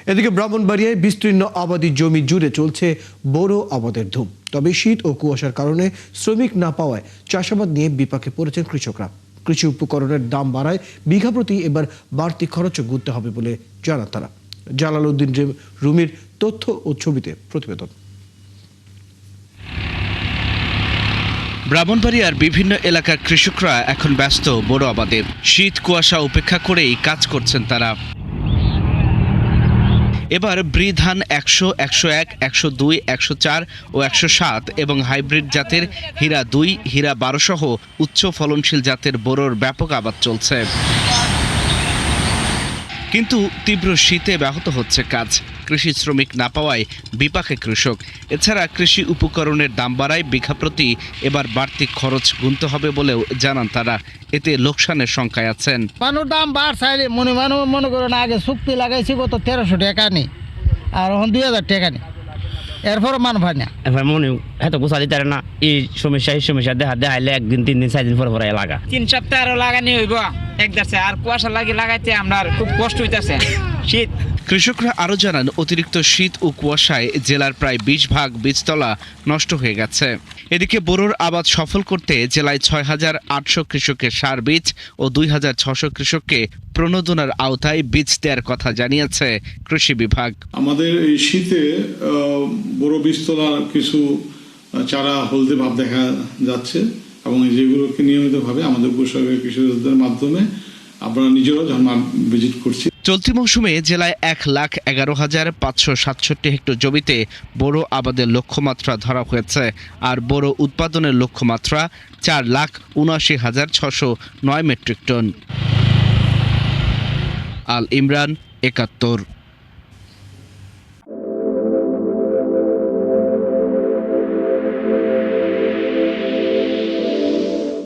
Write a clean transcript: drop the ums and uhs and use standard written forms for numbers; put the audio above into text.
এদিকে ব্রাহ্মণবাড়িয়ায় বিস্তীর্ণ আবাদি জমি জুড়ে চলছে বোরো আবাদের ধুম। তবে শীত ও কুয়াশার কারণে শ্রমিক না পাওয়ায় চাষাবাদ নিয়ে বিপাকে পড়েছেন কৃষকরা। কৃষি উপকরণের দাম বাড়ায় বিঘা প্রতি এবার বাড়তি খরচও গুনতে হবে বলে জানান তারা। জালাল উদ্দিন রুমির তথ্য ও ছবিতে প্রতিবেদন। ব্রাহ্মণবাড়িয়ার বিভিন্ন এলাকার কৃষকরা এখন ব্যস্ত বোরো আবাদে। শীত কুয়াশা উপেক্ষা করেই কাজ করছেন তারা। এবার ব্রি ধান ১০০, ১০১, ১০২, ১০৪ ও ১০৭ এবং হাইব্রিড জাতের হীরা ২, হীরা ১২ সহ উচ্চ ফলনশীল জাতের বোরোর ব্যাপক আবাদ চলছে। কিন্তু তীব্র শীতে ব্যাহত হচ্ছে কাজ। কৃষি শ্রমিক না পাওয়ায় বিপাকে কৃষক। এছাড়া কৃষি উপকরণের দাম বাড়ায় বিঘা প্রতি এবার বাড়তি খরচ গুনতে হবে বলেও জানান তারা। এতে লোকসানের শঙ্কায় আছেন। মানুষ দাম বাড়ছে মনে করেন আগে চুক্তি লাগাইছি কত ১৩০০ টাকা নেই, আর এখন ২০০০ টাকা নেই, এরপর মান ভাই না। এবার মনে এত গোসা দিতে না, এই সমস্যা দেখাইলে ১ দিন ৩ দিন ৪ দিন পরে লাগা ৩ সপ্তাহ আরো লাগানি হইব একদারছে, আর কুয়াশা লাগাইতে আমরা খুব কষ্ট হইতেছে। শীত কৃষকরা আরও জানান, অতিরিক্ত শীত ও কুয়াশায় জেলার প্রায় ২০ ভাগ বীজতলা নষ্ট হয়ে গেছে। এদিকে বোরোর আবাদ সফল করতে জেলায় ৬,৮০০ কৃষকের সার বীজ ও ২,৬০০ কৃষককে প্রণোদনার আওতায় বীজ দেওয়ার কথা জানিয়েছে কৃষি বিভাগ। আমাদের এই শীতে বোরো বীজতলার কিছু চারা হলদে ভাব দেখা যাচ্ছে এবং যেগুলোকে নিয়মিতভাবে আমাদের উপসর্গের কৃষকদের মাধ্যমে আমরা নিজেরাও যখন ভিজিট করছি। চলতি মৌসুমে জেলায় ১,১১,৫৬৭ হেক্টর জমিতে বোরো আবাদের লক্ষ্যমাত্রা ধরা হয়েছে, আর বোরো উৎপাদনের লক্ষ্যমাত্রা ৪,৭৯,৬০৯ মেট্রিক টন। আল ইমরান, ৭১।